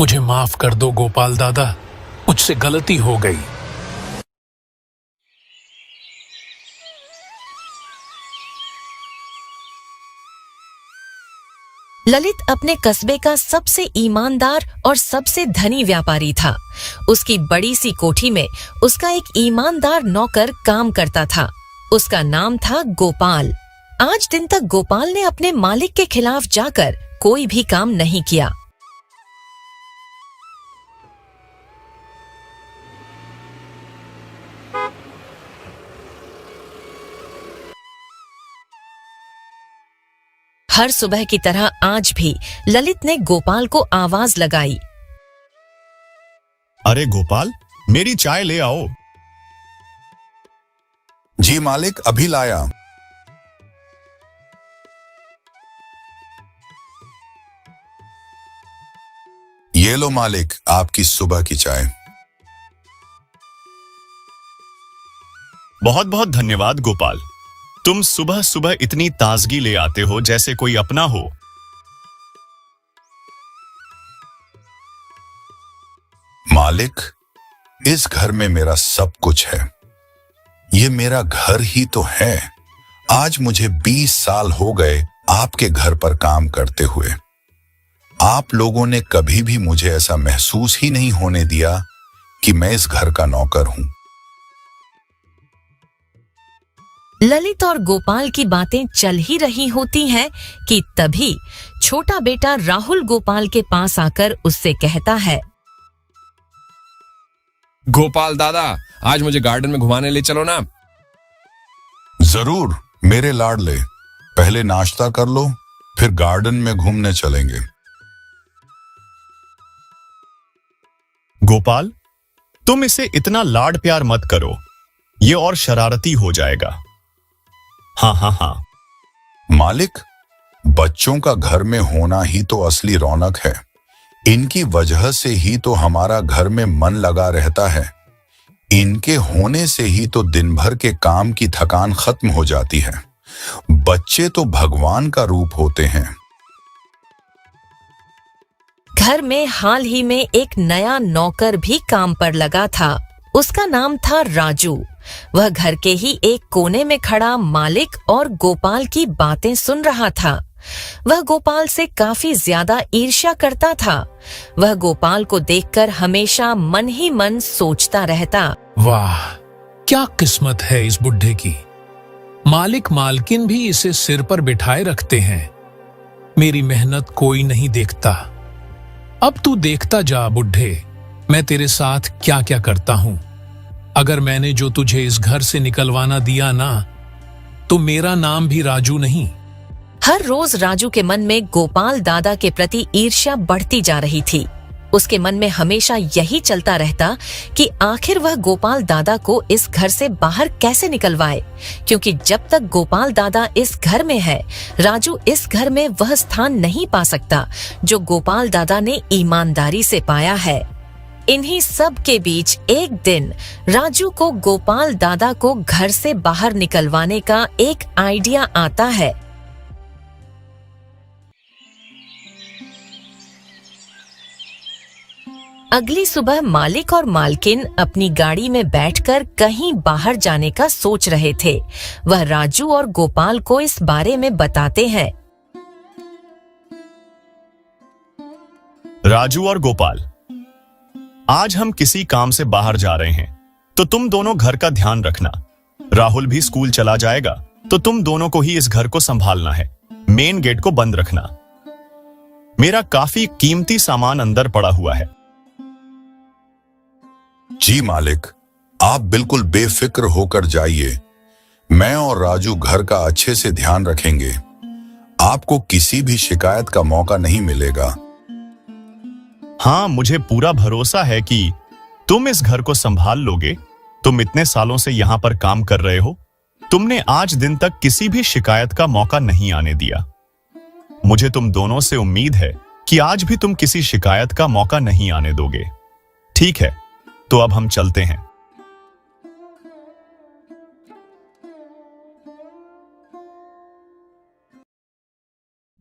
मुझे माफ कर दो गोपाल दादा, मुझसे गलती हो गई। ललित अपने कस्बे का सबसे ईमानदार और सबसे धनी व्यापारी था। उसकी बड़ी सी कोठी में उसका एक ईमानदार नौकर काम करता था। उसका नाम था गोपाल। आज दिन तक गोपाल ने अपने मालिक के खिलाफ जाकर कोई भी काम नहीं किया। हर सुबह की तरह आज भी ललित ने गोपाल को आवाज लगाई। अरे गोपाल, मेरी चाय ले आओ। जी मालिक, अभी लाया। ये लो मालिक, आपकी सुबह की चाय। बहुत बहुत धन्यवाद गोपाल। तुम सुबह सुबह इतनी ताजगी ले आते हो जैसे कोई अपना हो। मालिक, इस घर में मेरा सब कुछ है। ये मेरा घर ही तो है। आज मुझे 20 साल हो गए आपके घर पर काम करते हुए। आप लोगों ने कभी भी मुझे ऐसा महसूस ही नहीं होने दिया कि मैं इस घर का नौकर हूं। ललित और गोपाल की बातें चल ही रही होती हैं कि तभी छोटा बेटा राहुल गोपाल के पास आकर उससे कहता है, गोपाल दादा, आज मुझे गार्डन में घुमाने ले चलो ना। जरूर मेरे लाडले, पहले नाश्ता कर लो, फिर गार्डन में घूमने चलेंगे। गोपाल, तुम इसे इतना लाड प्यार मत करो, ये और शरारती हो जाएगा। हाँ हाँ हाँ। मालिक, बच्चों का घर में होना ही तो असली रौनक है। इनकी वजह से ही तो हमारा घर में मन लगा रहता है। इनके होने से ही तो दिन भर के काम की थकान खत्म हो जाती है। बच्चे तो भगवान का रूप होते हैं। घर में हाल ही में एक नया नौकर भी काम पर लगा था। उसका नाम था राजू। वह घर के ही एक कोने में खड़ा मालिक और गोपाल की बातें सुन रहा था। वह गोपाल से काफी ज्यादा ईर्ष्या करता था। वह गोपाल को देखकर हमेशा मन ही मन सोचता रहता, वाह, क्या किस्मत है इस बुढ़े की। मालिक मालकिन भी इसे सिर पर बिठाए रखते हैं। मेरी मेहनत कोई नहीं देखता। अब तू देखता जा बुढ़े, मैं तेरे साथ क्या क्या करता हूं। अगर मैंने जो तुझे इस घर से निकलवाना दिया ना, तो मेरा नाम भी राजू नहीं। हर रोज राजू के मन में गोपाल दादा के प्रति ईर्ष्या बढ़ती जा रही थी। उसके मन में हमेशा यही चलता रहता कि आखिर वह गोपाल दादा को इस घर से बाहर कैसे निकलवाए, क्योंकि जब तक गोपाल दादा इस घर में है, राजू इस घर में वह स्थान नहीं पा सकता जो गोपाल दादा ने ईमानदारी से पाया है। इन्हीं सब के बीच एक दिन राजू को गोपाल दादा को घर से बाहर निकलवाने का एक आइडिया आता है। अगली सुबह मालिक और मालकिन अपनी गाड़ी में बैठकर कहीं बाहर जाने का सोच रहे थे। वह राजू और गोपाल को इस बारे में बताते हैं। राजू और गोपाल, आज हम किसी काम से बाहर जा रहे हैं, तो तुम दोनों घर का ध्यान रखना। राहुल भी स्कूल चला जाएगा, तो तुम दोनों को ही इस घर को संभालना है। मेन गेट को बंद रखना। मेरा काफी कीमती सामान अंदर पड़ा हुआ है। जी मालिक, आप बिल्कुल बेफिक्र होकर जाइए। मैं और राजू घर का अच्छे से ध्यान रखेंगे। आपको किसी भी शिकायत का मौका नहीं मिलेगा। हाँ, मुझे पूरा भरोसा है कि तुम इस घर को संभाल लोगे। तुम इतने सालों से यहां पर काम कर रहे हो। तुमने आज दिन तक किसी भी शिकायत का मौका नहीं आने दिया। मुझे तुम दोनों से उम्मीद है कि आज भी तुम किसी शिकायत का मौका नहीं आने दोगे। ठीक है, तो अब हम चलते हैं।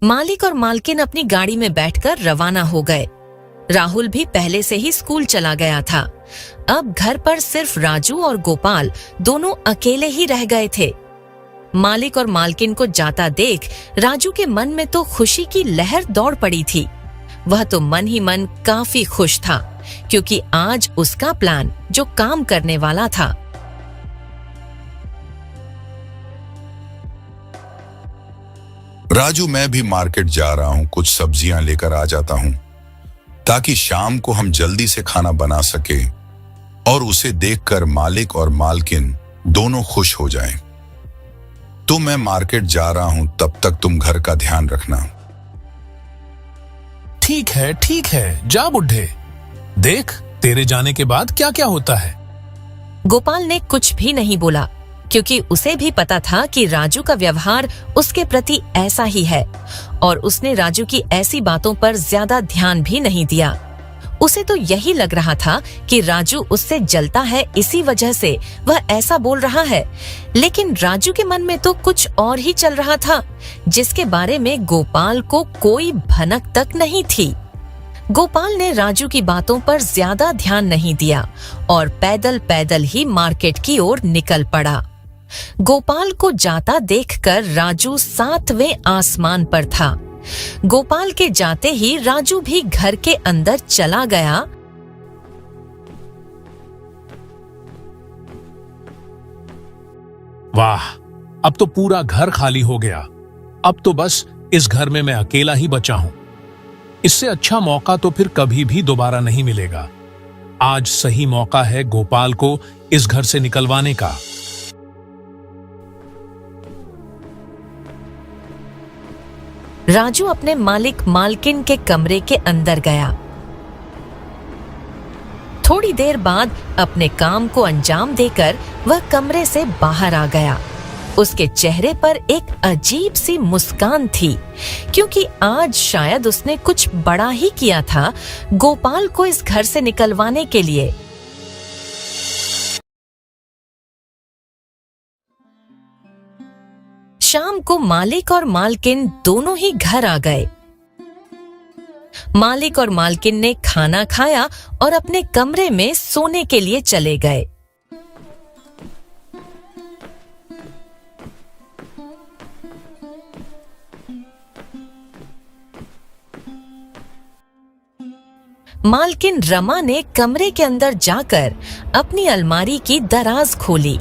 मालिक और मालकिन अपनी गाड़ी में बैठकर रवाना हो गए। राहुल भी पहले से ही स्कूल चला गया था। अब घर पर सिर्फ राजू और गोपाल दोनों अकेले ही रह गए थे। मालिक और मालकिन को जाता देख राजू के मन में तो खुशी की लहर दौड़ पड़ी थी। वह तो मन ही मन काफी खुश था, क्योंकि आज उसका प्लान जो काम करने वाला था। राजू, मैं भी मार्केट जा रहा हूं, कुछ सब्जियां लेकर आ जाता हूं ताकि शाम को हम जल्दी से खाना बना सके और उसे देखकर मालिक और मालकिन दोनों खुश हो जाएं। तो मैं मार्केट जा रहा हूं, तब तक तुम घर का ध्यान रखना। ठीक है, जा बुढ़े। देख तेरे जाने के बाद क्या क्या होता है। गोपाल ने कुछ भी नहीं बोला, क्योंकि उसे भी पता था कि राजू का व्यवहार उसके प्रति ऐसा ही है, और उसने राजू की ऐसी बातों पर ज्यादा ध्यान भी नहीं दिया। उसे तो यही लग रहा था कि राजू उससे जलता है, इसी वजह से वह ऐसा बोल रहा है। लेकिन राजू के मन में तो कुछ और ही चल रहा था, जिसके बारे में गोपाल को कोई भनक तक नहीं थी। गोपाल ने राजू की बातों पर ज्यादा ध्यान नहीं दिया और पैदल पैदल ही मार्केट की ओर निकल पड़ा। गोपाल को जाता देखकर राजू 7वें आसमान पर था। गोपाल के जाते ही राजू भी घर के अंदर चला गया। वाह, अब तो पूरा घर खाली हो गया। अब तो बस इस घर में मैं अकेला ही बचा हूं। इससे अच्छा मौका तो फिर कभी भी दोबारा नहीं मिलेगा। आज सही मौका है गोपाल को इस घर से निकलवाने का। राजू अपने मालिक मालकिन के कमरे के अंदर गया। थोड़ी देर बाद अपने काम को अंजाम देकर वह कमरे से बाहर आ गया। उसके चेहरे पर एक अजीब सी मुस्कान थी, क्योंकि आज शायद उसने कुछ बड़ा ही किया था गोपाल को इस घर से निकलवाने के लिए। शाम को मालिक और मालकिन दोनों ही घर आ गए। मालिक और मालकिन ने खाना खाया और अपने कमरे में सोने के लिए चले गए। मालकिन रमा ने कमरे के अंदर जाकर अपनी अलमारी की दराज खोली।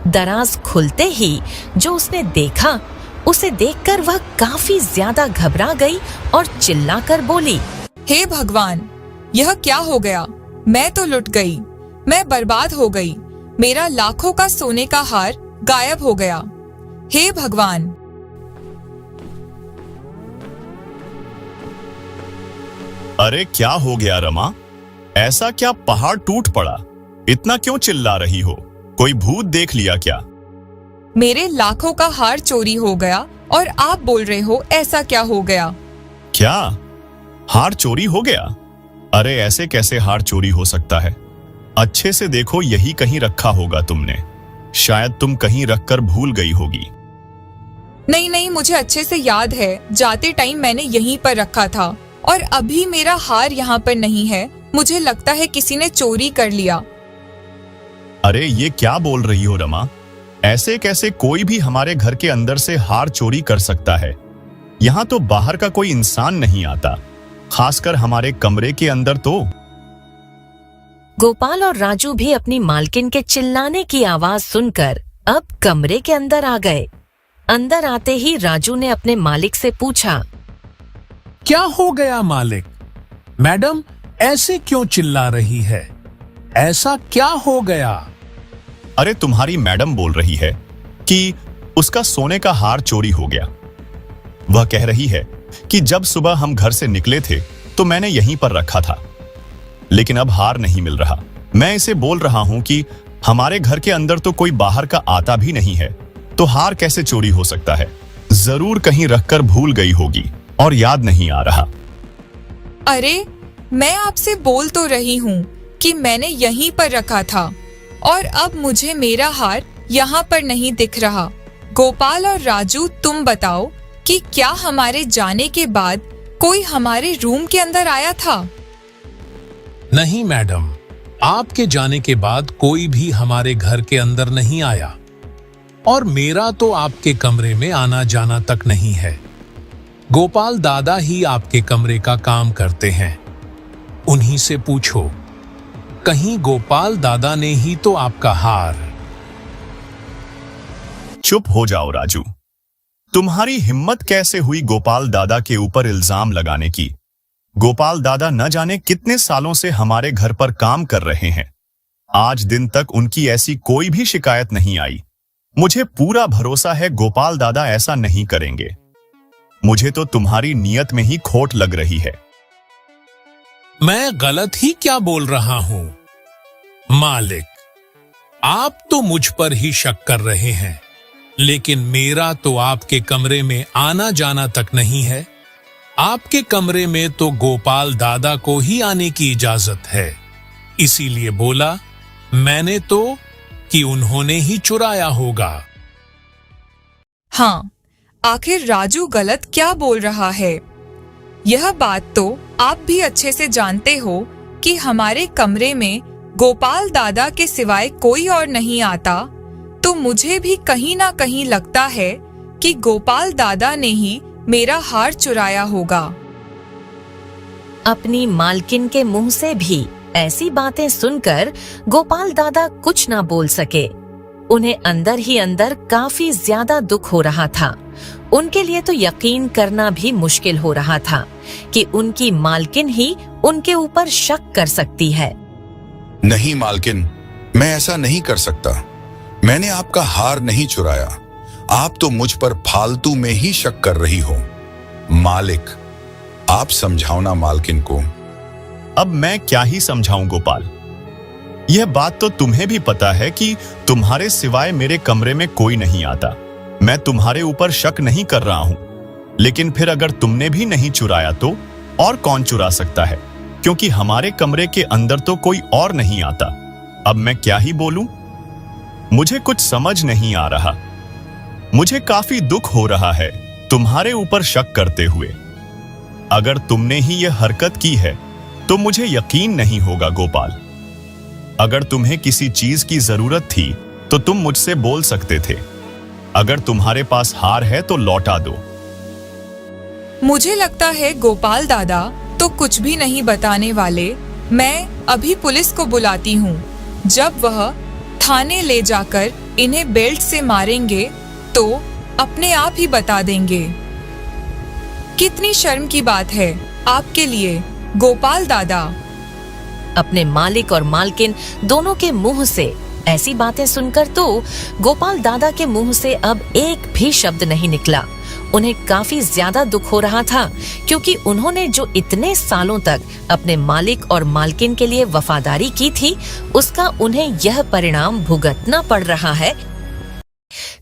दराज खुलते ही जो उसने देखा, उसे देखकर वह काफी ज्यादा घबरा गई और चिल्लाकर बोली, हे भगवान, यह क्या हो गया? मैं तो लुट गई, मैं बर्बाद हो गई। मेरा लाखों का सोने का हार गायब हो गया। हे भगवान! अरे क्या हो गया रमा? ऐसा क्या पहाड़ टूट पड़ा? इतना क्यों चिल्ला रही हो? कोई भूत देख लिया क्या? मेरे लाखों का हार चोरी हो गया और आप बोल रहे हो ऐसा क्या हो गया? क्या हार चोरी हो गया? अरे ऐसे कैसे हार चोरी हो सकता है? अच्छे से देखो, यही कहीं रखा होगा तुमने। शायद तुम कहीं रखकर भूल गई होगी। नहीं, मुझे अच्छे से याद है, जाते टाइम मैंने यहीं पर रखा था और अभी मेरा हार यहाँ पर नहीं है। मुझे लगता है किसी ने चोरी कर लिया। अरे ये क्या बोल रही हो रमा? ऐसे कैसे कोई भी हमारे घर के अंदर से हार चोरी कर सकता है? यहाँ तो बाहर का कोई इंसान नहीं आता, खासकर हमारे कमरे के अंदर तो। गोपाल और राजू भी अपनी मालकिन के चिल्लाने की आवाज सुनकर अब कमरे के अंदर आ गए। अंदर आते ही राजू ने अपने मालिक से पूछा, क्या हो गया मालिक? मैडम ऐसे क्यों चिल्ला रही है? ऐसा क्या हो गया? अरे तुम्हारी मैडम बोल रही है कि उसका सोने का हार चोरी हो गया। वह कह रही है कि जब सुबह हम घर से निकले थे तो मैंने यहीं पर रखा था, लेकिन अब हार नहीं मिल रहा। मैं इसे बोल रहा हूं कि हमारे घर के अंदर तो कोई बाहर का आता भी नहीं है, तो हार कैसे चोरी हो सकता है? जरूर कहीं रखकर भूल गई होगी और याद नहीं आ रहा। अरे मैं आपसे बोल तो रही हूँ कि मैंने यहीं पर रखा था और अब मुझे मेरा हार यहाँ पर नहीं दिख रहा। गोपाल और राजू, तुम बताओ कि क्या हमारे जाने के बाद कोई हमारे रूम के अंदर आया था? नहीं मैडम, आपके जाने के बाद कोई भी हमारे घर के अंदर नहीं आया और मेरा तो आपके कमरे में आना जाना तक नहीं है। गोपाल दादा ही आपके कमरे का काम करते हैं, उन्हीं से पूछो। कहीं गोपाल दादा ने ही तो आपका हार। चुप हो जाओ राजू। तुम्हारी हिम्मत कैसे हुई गोपाल दादा के ऊपर इल्जाम लगाने की? गोपाल दादा न जाने कितने सालों से हमारे घर पर काम कर रहे हैं। आज दिन तक उनकी ऐसी कोई भी शिकायत नहीं आई। मुझे पूरा भरोसा है गोपाल दादा ऐसा नहीं करेंगे। मुझे तो तुम्हारी नीयत में ही खोट लग रही है। मैं गलत ही क्या बोल रहा हूं? मालिक, आप तो मुझ पर ही शक कर रहे हैं, लेकिन मेरा तो आपके कमरे में आना जाना तक नहीं है। आपके कमरे में तो गोपाल दादा को ही आने की इजाजत है, इसीलिए बोला मैंने तो कि उन्होंने ही चुराया होगा। हाँ, आखिर राजू गलत क्या बोल रहा है? यह बात तो आप भी अच्छे से जानते हो कि हमारे कमरे में गोपाल दादा के सिवाय कोई और नहीं आता, तो मुझे भी कहीं ना कहीं लगता है कि गोपाल दादा ने ही मेरा हार चुराया होगा। अपनी मालकिन के मुंह से भी ऐसी बातें सुनकर गोपाल दादा कुछ ना बोल सके। उन्हें अंदर ही अंदर काफी ज्यादा दुख हो रहा था। उनके लिए तो यकीन करना भी मुश्किल हो रहा था कि उनकी मालकिन ही उनके ऊपर शक कर सकती है। नहीं मालकिन, मैं ऐसा नहीं कर सकता। मैंने आपका हार नहीं चुराया। आप तो मुझ पर फालतू में ही शक कर रही हो। मालिक, आप समझाओ ना मालकिन को। अब मैं क्या ही समझाऊं गोपाल। यह बात तो तुम्हें भी पता है कि तुम्हारे सिवाय मेरे कमरे में कोई नहीं आता। मैं तुम्हारे ऊपर शक नहीं कर रहा हूं, लेकिन फिर अगर तुमने भी नहीं चुराया तो और कौन चुरा सकता है? क्योंकि हमारे कमरे के अंदर तो कोई और नहीं आता। अब मैं क्या ही बोलूं? मुझे कुछ समझ नहीं आ रहा। मुझे काफी दुख हो रहा है तुम्हारे ऊपर शक करते हुए। अगर तुमने ही यह हरकत की है तो मुझे यकीन नहीं होगा गोपाल। अगर तुम्हें किसी चीज की जरूरत थी तो तुम मुझसे बोल सकते थे। अगर तुम्हारे पास हार है तो लौटा दो। मुझे लगता है गोपाल दादा तो कुछ भी नहीं बताने वाले। मैं अभी पुलिस को बुलाती हूँ। जब वह थाने ले जाकर इन्हें बेल्ट से मारेंगे तो अपने आप ही बता देंगे। कितनी शर्म की बात है आपके लिए गोपाल दादा। अपने मालिक और मालकिन दोनों के मुंह से ऐसी बातें सुनकर तो गोपाल दादा के मुंह से अब एक भी शब्द नहीं निकला। उन्हें काफी ज्यादा दुख हो रहा था, क्योंकि उन्होंने जो इतने सालों तक अपने मालिक और मालकिन के लिए वफादारी की थी, उसका उन्हें यह परिणाम भुगतना पड़ रहा है।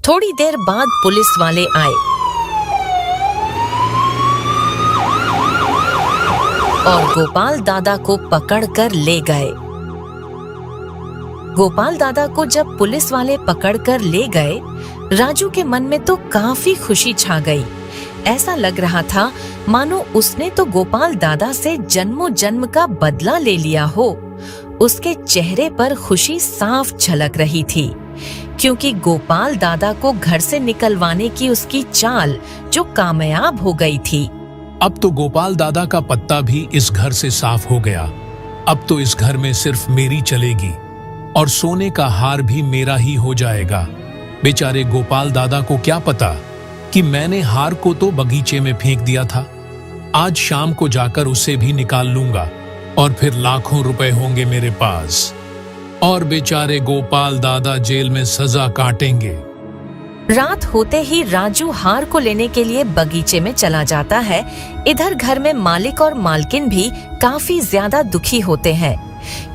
थोड़ी देर बाद पुलिस वाले आए और गोपाल दादा को पकड़कर ले गए। गोपाल दादा को जब पुलिस वाले पकड़कर ले गए, राजू के मन में तो काफी खुशी छा गई। ऐसा लग रहा था मानो उसने तो गोपाल दादा से जन्मों जन्म का बदला ले लिया हो। उसके चेहरे पर खुशी साफ झलक रही थी, क्योंकि गोपाल दादा को घर से निकलवाने की उसकी चाल जो कामयाब हो गई थी। अब तो गोपाल दादा का पत्ता भी इस घर से साफ हो गया। अब तो इस घर में सिर्फ मेरी चलेगी और सोने का हार भी मेरा ही हो जाएगा। बेचारे गोपाल दादा को क्या पता कि मैंने हार को तो बगीचे में फेंक दिया था। आज शाम को जाकर उसे भी निकाल लूंगा और फिर लाखों रुपए होंगे मेरे पास और बेचारे गोपाल दादा जेल में सजा काटेंगे। रात होते ही राजू हार को लेने के लिए बगीचे में चला जाता है। इधर घर में मालिक और मालकिन भी काफी ज्यादा दुखी होते हैं,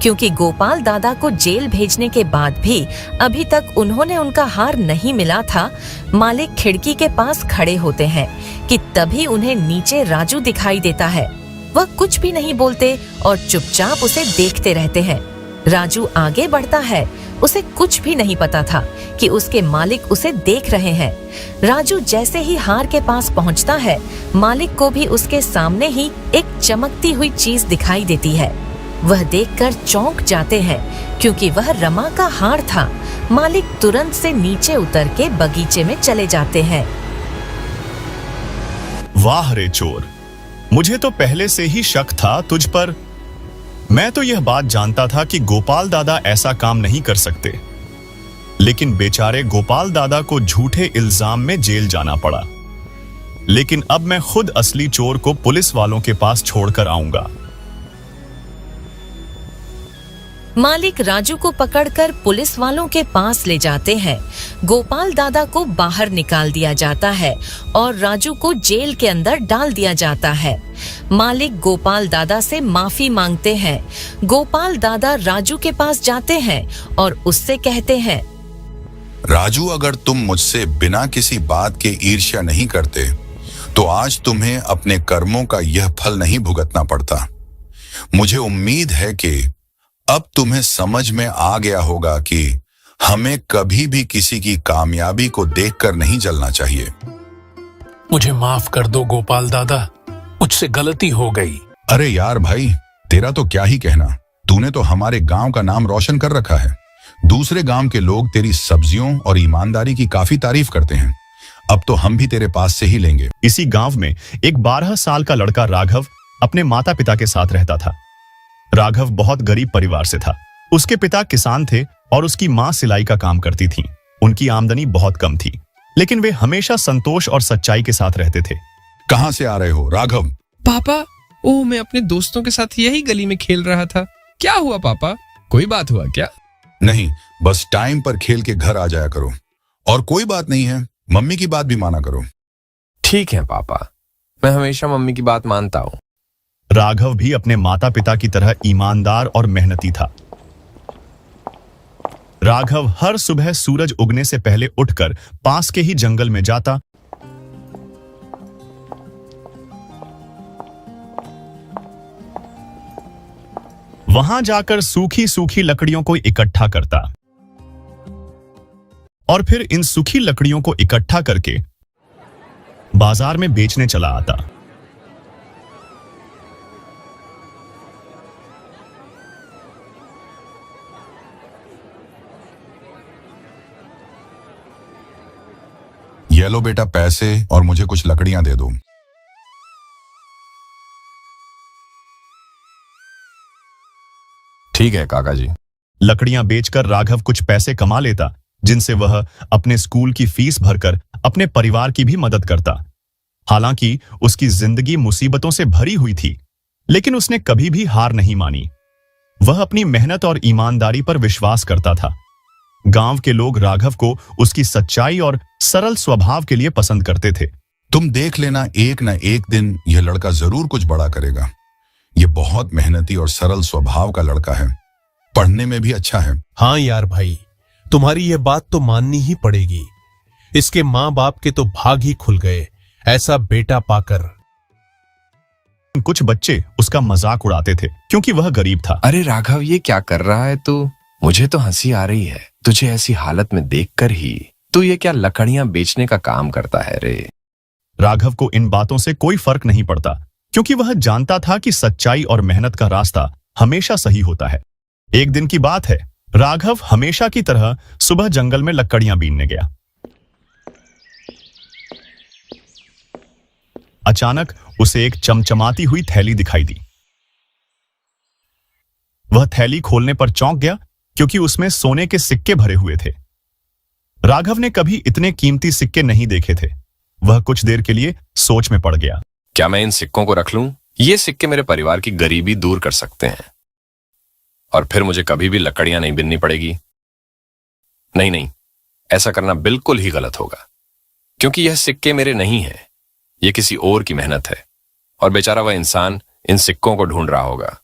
क्योंकि गोपाल दादा को जेल भेजने के बाद भी अभी तक उन्होंने उनका हार नहीं मिला था। मालिक खिड़की के पास खड़े होते हैं कि तभी उन्हें नीचे राजू दिखाई देता है। वह कुछ भी नहीं बोलते और चुपचाप उसे देखते रहते हैं। राजू आगे बढ़ता है। उसे कुछ भी नहीं पता था कि उसके मालिक उसे देख रहे हैं। राजू जैसे ही हार के पास पहुंचता है, मालिक को भी उसके सामने ही एक चमकती हुई चीज दिखाई देती है। वह देखकर चौंक जाते हैं क्योंकि वह रमा का हार था। मालिक तुरंत से नीचे उतर के बगीचे में चले जाते हैं। वाह रे चोर, मुझे तो पहले से ही शक था तुझ पर। मैं तो यह बात जानता था कि गोपाल दादा ऐसा काम नहीं कर सकते, लेकिन बेचारे गोपाल दादा को झूठे इल्जाम में जेल जाना पड़ा। लेकिन अब मैं खुद असली चोर को पुलिस वालों के पास छोड़कर आऊंगा। मालिक राजू को पकड़कर पुलिस वालों के पास ले जाते हैं। गोपाल दादा को बाहर निकाल दिया जाता है और राजू को जेल के अंदर डाल दिया जाता है। मालिक गोपाल दादा से माफी मांगते हैं। गोपाल दादा राजू के पास जाते हैं और उससे कहते हैं, राजू, अगर तुम मुझसे बिना किसी बात के ईर्ष्या नहीं करते तो आज तुम्हें अपने कर्मों का यह फल नहीं भुगतना पड़ता। मुझे उम्मीद है कि अब तुम्हें समझ में आ गया होगा कि हमें कभी भी किसी की कामयाबी को देखकर नहीं जलना चाहिए। मुझे माफ कर दो गोपाल दादा, मुझसे गलती हो गई। अरे यार भाई, तेरा तो क्या ही कहना। तूने तो हमारे गांव का नाम रोशन कर रखा है। दूसरे गांव के लोग तेरी सब्जियों और ईमानदारी की काफी तारीफ करते हैं। अब तो हम भी तेरे पास से ही लेंगे। इसी गांव में एक 12 साल का लड़का राघव अपने माता पिता के साथ रहता था। राघव बहुत गरीब परिवार से था। उसके पिता किसान थे और उसकी मां सिलाई का काम करती थी। उनकी आमदनी बहुत कम थी, लेकिन वे हमेशा संतोष और सच्चाई के साथ रहते थे। कहां से आ रहे हो राघव? पापा, ओह, मैं अपने दोस्तों के साथ यही गली में खेल रहा था। क्या हुआ पापा, कोई बात हुआ क्या? नहीं, बस टाइम पर खेल के घर आ जाया करो। और कोई बात नहीं है, मम्मी की बात भी माना करो। ठीक है पापा, मैं हमेशा मम्मी की बात मानता हूँ। राघव भी अपने माता पिता की तरह ईमानदार और मेहनती था। राघव हर सुबह सूरज उगने से पहले उठकर पास के ही जंगल में जाता। वहां जाकर सूखी सूखी लकड़ियों को इकट्ठा करता और फिर इन सूखी लकड़ियों को इकट्ठा करके बाजार में बेचने चला आता। ये लो बेटा पैसे, और मुझे कुछ लकड़ियां दे दो। ठीक है काका जी। लकड़ियां बेचकर राघव कुछ पैसे कमा लेता, जिनसे वह अपने स्कूल की फीस भरकर अपने परिवार की भी मदद करता। हालांकि उसकी जिंदगी मुसीबतों से भरी हुई थी, लेकिन उसने कभी भी हार नहीं मानी। वह अपनी मेहनत और ईमानदारी पर विश्वास करता था। गांव के लोग राघव को उसकी सच्चाई और सरल स्वभाव के लिए पसंद करते थे। तुम देख लेना, एक न एक दिन यह लड़का जरूर कुछ बड़ा करेगा। ये बहुत मेहनती और सरल स्वभाव का लड़का है, पढ़ने में भी अच्छा है। हाँ यार भाई, तुम्हारी ये बात तो माननी ही पड़ेगी। इसके माँ बाप के तो भाग ही खुल गए ऐसा बेटा पाकर। कुछ बच्चे उसका मजाक उड़ाते थे क्योंकि वह गरीब था। अरे राघव, ये क्या कर रहा है तू? मुझे तो हंसी आ रही है तुझे ऐसी हालत में देखकर ही। तू ये क्या लकड़ियां बेचने का काम करता है रे? राघव को इन बातों से कोई फर्क नहीं पड़ता, क्योंकि वह जानता था कि सच्चाई और मेहनत का रास्ता हमेशा सही होता है। एक दिन की बात है, राघव हमेशा की तरह सुबह जंगल में लकड़ियां बीनने गया। अचानक उसे एक चमचमाती हुई थैली दिखाई दी। वह थैली खोलने पर चौंक गया, क्योंकि उसमें सोने के सिक्के भरे हुए थे। राघव ने कभी इतने कीमती सिक्के नहीं देखे थे। वह कुछ देर के लिए सोच में पड़ गया। क्या मैं इन सिक्कों को रख लूं? ये सिक्के मेरे परिवार की गरीबी दूर कर सकते हैं और फिर मुझे कभी भी लकड़ियां नहीं बीननी पड़ेगी। नहीं नहीं, ऐसा करना बिल्कुल ही गलत होगा, क्योंकि यह सिक्के मेरे नहीं हैं। यह किसी और की मेहनत है और बेचारा वह इंसान इन सिक्कों को ढूंढ रहा होगा।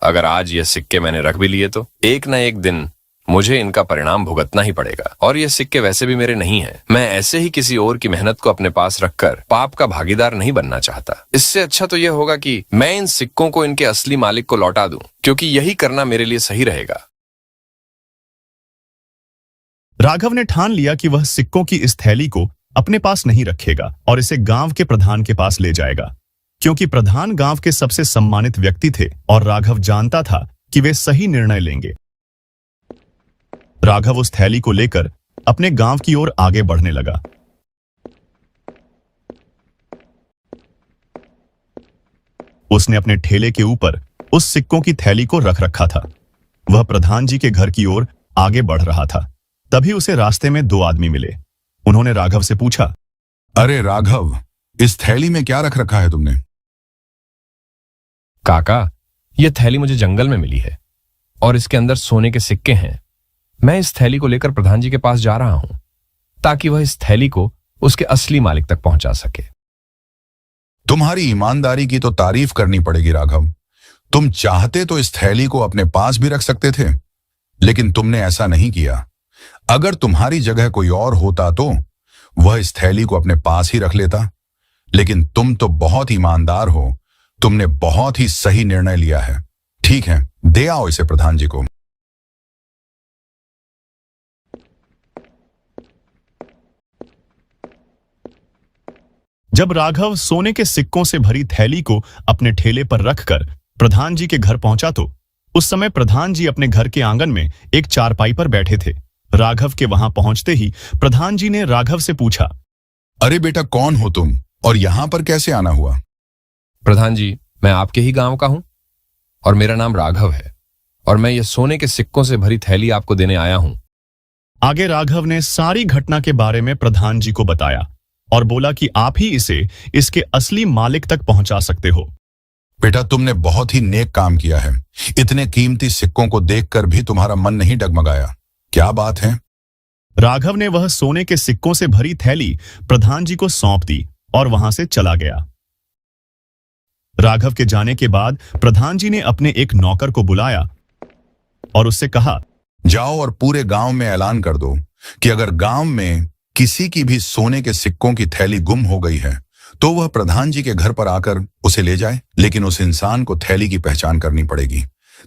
अगर आज यह सिक्के मैंने रख भी लिए तो एक न एक दिन मुझे इनका परिणाम भुगतना ही पड़ेगा। और ये सिक्के वैसे भी मेरे नहीं हैं। मैं ऐसे ही किसी और की मेहनत को अपने पास रखकर पाप का भागीदार नहीं बनना चाहता। इससे अच्छा तो यह होगा कि मैं इन सिक्कों को इनके असली मालिक को लौटा दूं, क्योंकि यही करना मेरे लिए सही रहेगा। राघव ने ठान लिया कि वह सिक्कों की इस थैली को अपने पास नहीं रखेगा और इसे गांव के प्रधान के पास ले जाएगा। क्योंकि प्रधान गांव के सबसे सम्मानित व्यक्ति थे और राघव जानता था कि वे सही निर्णय लेंगे। राघव उस थैली को लेकर अपने गांव की ओर आगे बढ़ने लगा। उसने अपने ठेले के ऊपर उस सिक्कों की थैली को रख रखा था। वह प्रधान जी के घर की ओर आगे बढ़ रहा था। तभी उसे रास्ते में दो आदमी मिले। उन्होंने राघव से पूछा, अरे राघव, इस थैली में क्या रख रखा है तुमने? काका, यह थैली मुझे जंगल में मिली है और इसके अंदर सोने के सिक्के हैं। मैं इस थैली को लेकर प्रधान जी के पास जा रहा हूं ताकि वह इस थैली को उसके असली मालिक तक पहुंचा सके। तुम्हारी ईमानदारी की तो तारीफ करनी पड़ेगी राघव। तुम चाहते तो इस थैली को अपने पास भी रख सकते थे, लेकिन तुमने ऐसा नहीं किया। अगर तुम्हारी जगह कोई और होता तो वह इस थैली को अपने पास ही रख लेता। लेकिन तुम तो बहुत ईमानदार हो, तुमने बहुत ही सही निर्णय लिया है। ठीक है, दे आओ इसे प्रधान जी को। जब राघव सोने के सिक्कों से भरी थैली को अपने ठेले पर रखकर प्रधान जी के घर पहुंचा तो उस समय प्रधान जी अपने घर के आंगन में एक चारपाई पर बैठे थे। राघव के वहां पहुंचते ही प्रधान जी ने राघव से पूछा, अरे बेटा, कौन हो तुम और यहां पर कैसे आना हुआ? प्रधान जी, मैं आपके ही गांव का हूं और मेरा नाम राघव है और मैं ये सोने के सिक्कों से भरी थैली आपको देने आया हूं। आगे राघव ने सारी घटना के बारे में प्रधान जी को बताया और बोला कि आप ही इसे इसके असली मालिक तक पहुंचा सकते हो। बेटा, तुमने बहुत ही नेक काम किया है। इतने कीमती सिक्कों को देखकर भी तुम्हारा मन नहीं डगमगाया। क्या बात है? राघव ने वह सोने के सिक्कों से भरी थैली प्रधान जी को सौंप दी और वहां से चला गया। राघव के जाने के बाद प्रधान जी ने अपने एक नौकर को बुलाया और उससे कहा, जाओ और पूरे गांव में ऐलान कर दो कि अगर गांव में किसी की भी सोने के सिक्कों की थैली गुम हो गई है तो वह प्रधान जी के घर पर आकर उसे ले जाए। लेकिन उस इंसान को थैली की पहचान करनी पड़ेगी,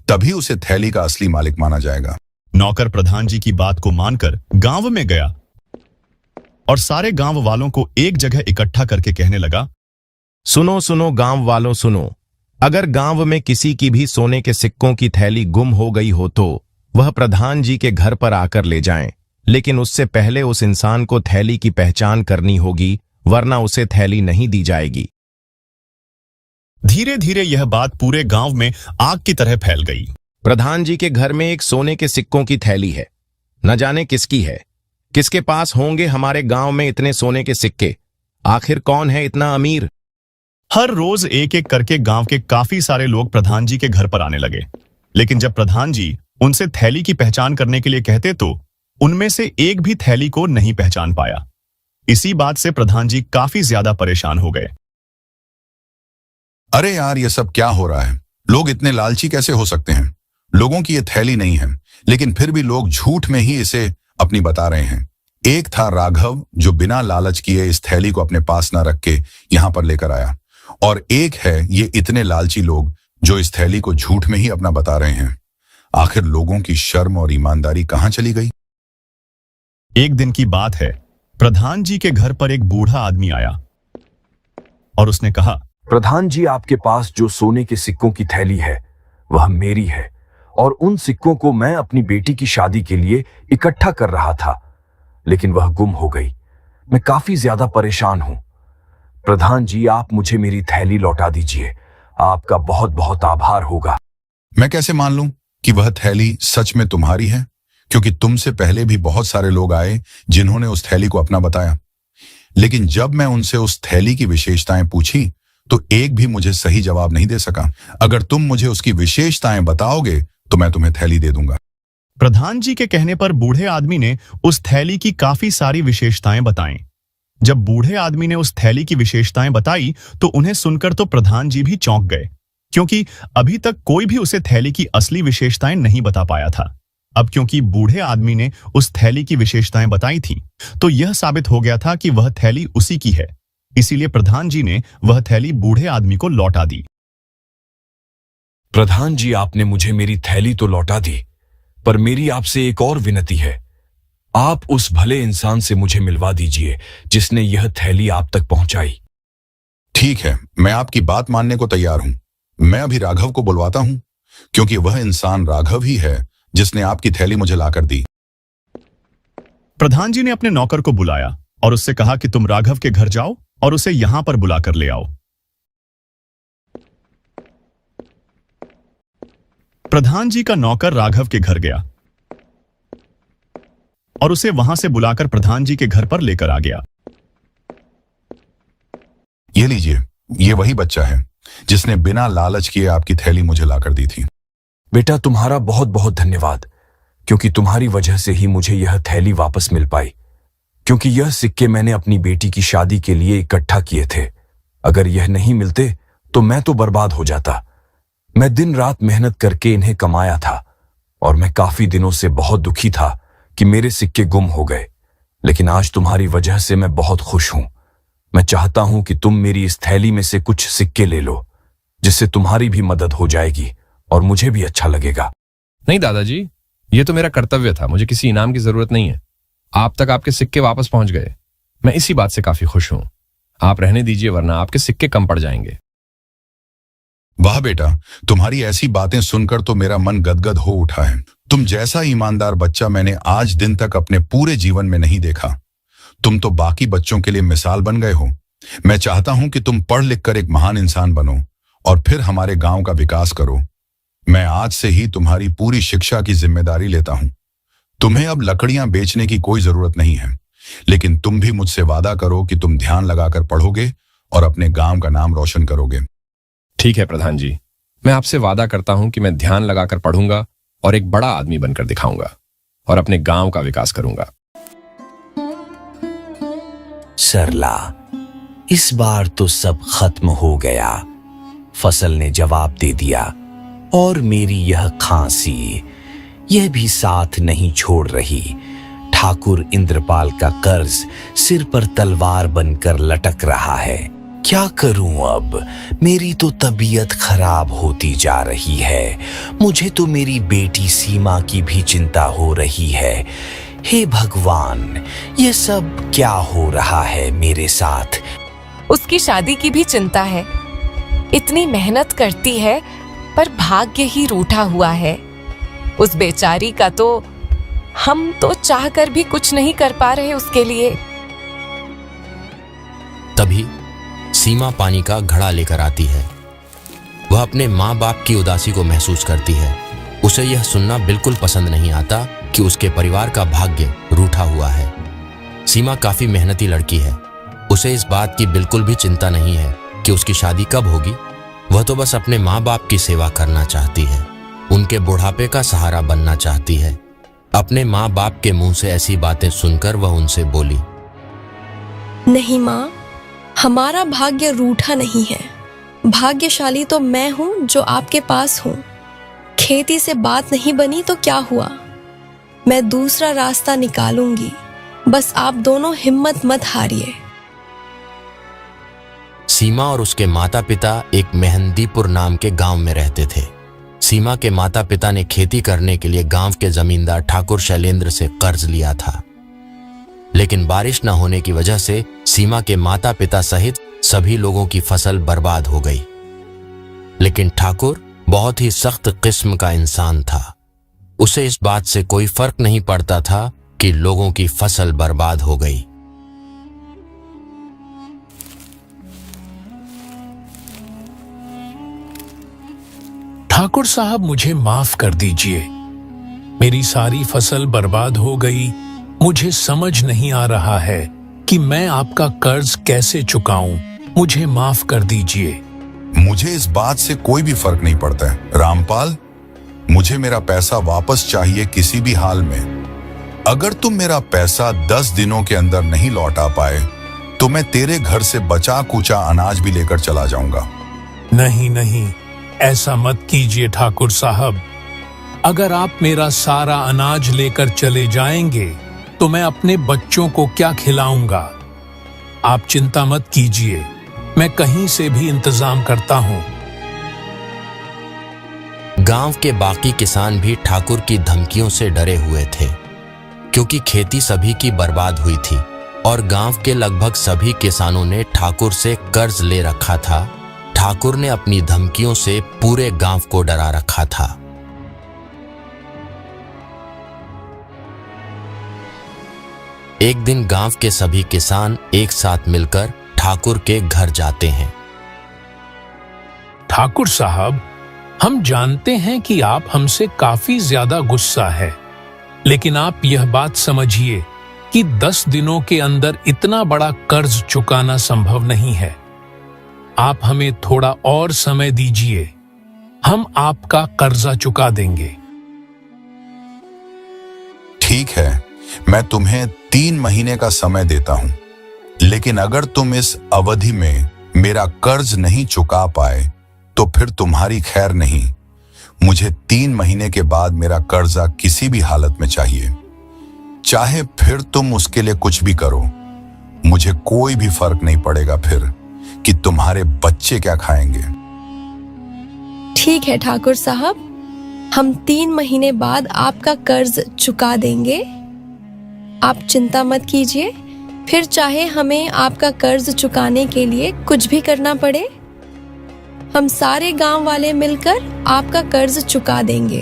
तभी उसे थैली का असली मालिक माना जाएगा। नौकर प्रधान जी की बात को मानकर गांव में गया और सारे गांव वालों को एक जगह इकट्ठा करके कहने लगा, सुनो सुनो गांव वालों सुनो, अगर गांव में किसी की भी सोने के सिक्कों की थैली गुम हो गई हो तो वह प्रधान जी के घर पर आकर ले जाएं। लेकिन उससे पहले उस इंसान को थैली की पहचान करनी होगी, वरना उसे थैली नहीं दी जाएगी। धीरे धीरे यह बात पूरे गांव में आग की तरह फैल गई। प्रधान जी के घर में एक सोने के सिक्कों की थैली है, न जाने किसकी है। किसके पास होंगे हमारे गांव में इतने सोने के सिक्के? आखिर कौन है इतना अमीर? हर रोज एक एक करके गांव के काफी सारे लोग प्रधान जी के घर पर आने लगे। लेकिन जब प्रधान जी उनसे थैली की पहचान करने के लिए कहते तो उनमें से एक भी थैली को नहीं पहचान पाया। इसी बात से प्रधान जी काफी ज्यादा परेशान हो गए। अरे यार, ये सब क्या हो रहा है? लोग इतने लालची कैसे हो सकते हैं? लोगों की ये थैली नहीं है, लेकिन फिर भी लोग झूठ में ही इसे अपनी बता रहे हैं। एक था राघव जो बिना लालच किए इस थैली को अपने पास न रख के यहां पर लेकर आया, और एक है ये इतने लालची लोग जो इस थैली को झूठ में ही अपना बता रहे हैं। आखिर लोगों की शर्म और ईमानदारी कहां चली गई? एक दिन की बात है, प्रधान जी के घर पर एक बूढ़ा आदमी आया और उसने कहा, प्रधान जी, आपके पास जो सोने के सिक्कों की थैली है वह मेरी है और उन सिक्कों को मैं अपनी बेटी की शादी के लिए इकट्ठा कर रहा था, लेकिन वह गुम हो गई। मैं काफी ज्यादा परेशान हूं। प्रधान जी, आप मुझे मेरी थैली लौटा दीजिए, आपका बहुत बहुत आभार होगा। मैं कैसे मान लूं कि वह थैली सच में तुम्हारी है, क्योंकि तुमसे पहले भी बहुत सारे लोग आए जिन्होंने उस थैली को अपना बताया। लेकिन जब मैं उनसे उस थैली की विशेषताएं पूछी तो एक भी मुझे सही जवाब नहीं दे सका। अगर तुम मुझे उसकी विशेषताएं बताओगे तो मैं तुम्हें थैली दे दूंगा। प्रधान जी के कहने पर बूढ़े आदमी ने उस थैली की काफी सारी विशेषताएं बताईं। जब बूढ़े आदमी ने उस थैली की विशेषताएं बताई तो उन्हें सुनकर तो प्रधान जी भी चौंक गए, क्योंकि अभी तक कोई भी उसे थैली की असली विशेषताएं नहीं बता पाया था। अब क्योंकि बूढ़े आदमी ने उस थैली की विशेषताएं बताई थी तो यह साबित हो गया था कि वह थैली उसी की है। इसीलिए प्रधान जी ने वह थैली बूढ़े आदमी को लौटा दी। प्रधान जी, आपने मुझे मेरी थैली तो लौटा दी, पर मेरी आपसे एक और विनती है। आप उस भले इंसान से मुझे मिलवा दीजिए जिसने यह थैली आप तक पहुंचाई। ठीक है, मैं आपकी बात मानने को तैयार हूं। मैं अभी राघव को बुलवाता हूं, क्योंकि वह इंसान राघव ही है जिसने आपकी थैली मुझे लाकर दी। प्रधान जी ने अपने नौकर को बुलाया और उससे कहा कि तुम राघव के घर जाओ और उसे यहां पर बुलाकर ले आओ। प्रधान जी का नौकर राघव के घर गया और उसे वहां से बुलाकर प्रधान जी के घर पर लेकर आ गया। ये लीजिए, ये वही बच्चा है जिसने बिना लालच किए आपकी थैली मुझे लाकर दी थी। बेटा, तुम्हारा बहुत बहुत धन्यवाद, क्योंकि तुम्हारी वजह से ही मुझे यह थैली वापस मिल पाई। क्योंकि यह सिक्के मैंने अपनी बेटी की शादी के लिए इकट्ठा किए थे। अगर यह नहीं मिलते तो मैं तो बर्बाद हो जाता। मैं दिन रात मेहनत करके इन्हें कमाया था और मैं काफी दिनों से बहुत दुखी था कि मेरे सिक्के गुम हो गए। लेकिन आज तुम्हारी वजह से मैं बहुत खुश हूं। मैं चाहता हूं कि तुम मेरी इस थैली में से कुछ सिक्के ले लो, जिससे तुम्हारी भी मदद हो जाएगी और मुझे भी अच्छा लगेगा। नहीं दादाजी, ये तो मेरा कर्तव्य था। मुझे किसी इनाम की जरूरत नहीं है। आप तक आपके सिक्के वापस पहुंच गए। मैं इसी बात से काफी खुश हूं। आप रहने दीजिए, वरना आपके सिक्के कम पड़ जाएंगे। वाह बेटा, तुम्हारी ऐसी बातें सुनकर तो मेरा मन गदगद हो उठा है। तुम जैसा ईमानदार बच्चा मैंने आज दिन तक अपने पूरे जीवन में नहीं देखा। तुम तो बाकी बच्चों के लिए मिसाल बन गए हो। मैं चाहता हूं कि तुम पढ़ लिख कर एक महान इंसान बनो और फिर हमारे गांव का विकास करो। मैं आज से ही तुम्हारी पूरी शिक्षा की जिम्मेदारी लेता हूं। तुम्हें अब लकड़ियां बेचने की कोई जरूरत नहीं है, लेकिन तुम भी मुझसे वादा करो कि तुम ध्यान लगाकर पढ़ोगे और अपने गांव का नाम रोशन करोगे। ठीक है प्रधान जी, मैं आपसे वादा करता हूं कि मैं ध्यान लगाकर पढ़ूंगा और एक बड़ा आदमी बनकर दिखाऊंगा और अपने गांव का विकास करूंगा। सरला, इस बार तो सब खत्म हो गया। फसल ने जवाब दे दिया और मेरी यह खांसी यह भी साथ नहीं छोड़ रही। ठाकुर इंद्रपाल का कर्ज सिर पर तलवार बनकर लटक रहा है। क्या करूं अब? मेरी तो तबीयत खराब होती जा रही है। मुझे तो मेरी बेटी सीमा की भी चिंता हो रही है। हे भगवान, ये सब क्या हो रहा है मेरे साथ? उसकी शादी की भी चिंता है। इतनी मेहनत करती है पर भाग्य ही रूठा हुआ है। उस बेचारी का तो हम तो चाहकर भी कुछ नहीं कर पा रहे उसके लिए। तभी सीमा पानी का घड़ा लेकर आती है। वह अपने माँ बाप की उदासी को महसूस करती है। उसे यह सुनना बिल्कुल पसंद नहीं आता कि उसके परिवार का भाग्य रूठा हुआ है। सीमा काफी मेहनती लड़की है। उसे इस बात की बिल्कुल भी चिंता नहीं है कि उसकी शादी कब होगी। वह तो बस अपने माँ बाप की सेवा करना चाहती है, उनके बुढ़ापे का सहारा बनना चाहती है। अपने माँ बाप के मुंह से ऐसी बातें सुनकर वह उनसे बोली, नहीं माँ, हमारा भाग्य रूठा नहीं है। भाग्यशाली तो मैं हूँ जो आपके पास हूँ। खेती से बात नहीं बनी तो क्या हुआ, मैं दूसरा रास्ता निकालूंगी। बस आप दोनों हिम्मत मत हारिए। सीमा और उसके माता पिता एक मेहंदीपुर नाम के गांव में रहते थे। सीमा के माता पिता ने खेती करने के लिए गांव के जमींदार ठाकुर शैलेंद्र से कर्ज लिया था, लेकिन बारिश न होने की वजह से सीमा के माता पिता सहित सभी लोगों की फसल बर्बाद हो गई। लेकिन ठाकुर बहुत ही सख्त किस्म का इंसान था। उसे इस बात से कोई फर्क नहीं पड़ता था कि लोगों की फसल बर्बाद हो गई। ठाकुर साहब, मुझे माफ कर दीजिए। मेरी सारी फसल बर्बाद हो गई। मुझे समझ नहीं आ रहा है कि मैं आपका कर्ज कैसे चुकाऊं। मुझे माफ कर दीजिए। मुझे इस बात से कोई भी फर्क नहीं पड़ता है रामपाल। मुझे मेरा पैसा वापस चाहिए किसी भी हाल में। अगर तुम मेरा पैसा 10 दिनों के अंदर नहीं लौटा पाए तो मैं तेरे घर से बचा कुचा अनाज भी लेकर चला जाऊंगा। नहीं नहीं, ऐसा मत कीजिए ठाकुर साहब। अगर आप मेरा सारा अनाज लेकर चले जाएंगे तो मैं अपने बच्चों को क्या खिलाऊंगा। आप चिंता मत कीजिए, मैं कहीं से भी इंतजाम करता हूं। गांव के बाकी किसान भी ठाकुर की धमकियों से डरे हुए थे, क्योंकि खेती सभी की बर्बाद हुई थी। और गांव के लगभग सभी किसानों ने ठाकुर से कर्ज ले रखा था। ठाकुर ने अपनी धमकियों से पूरे गांव को डरा रखा था। एक दिन गांव के सभी किसान एक साथ मिलकर ठाकुर के घर जाते हैं। ठाकुर साहब, हम जानते हैं कि आप हमसे काफी ज्यादा गुस्सा है, लेकिन आप यह बात समझिए कि 10 दिनों के अंदर इतना बड़ा कर्ज चुकाना संभव नहीं है। आप हमें थोड़ा और समय दीजिए, हम आपका कर्जा चुका देंगे। ठीक है, मैं तुम्हें 3 महीने का समय देता हूं, लेकिन अगर तुम इस अवधि में मेरा कर्ज नहीं चुका पाए तो फिर तुम्हारी खैर नहीं। मुझे 3 महीने के बाद मेरा कर्जा किसी भी हालत में चाहिए, चाहे फिर तुम उसके लिए कुछ भी करो। मुझे कोई भी फर्क नहीं पड़ेगा फिर कि तुम्हारे बच्चे क्या खाएंगे। ठीक है ठाकुर साहब, हम 3 महीने बाद आपका कर्ज चुका देंगे। आप चिंता मत कीजिए, फिर चाहे हमें आपका कर्ज चुकाने के लिए कुछ भी करना पड़े, हम सारे गांव वाले मिलकर आपका कर्ज चुका देंगे।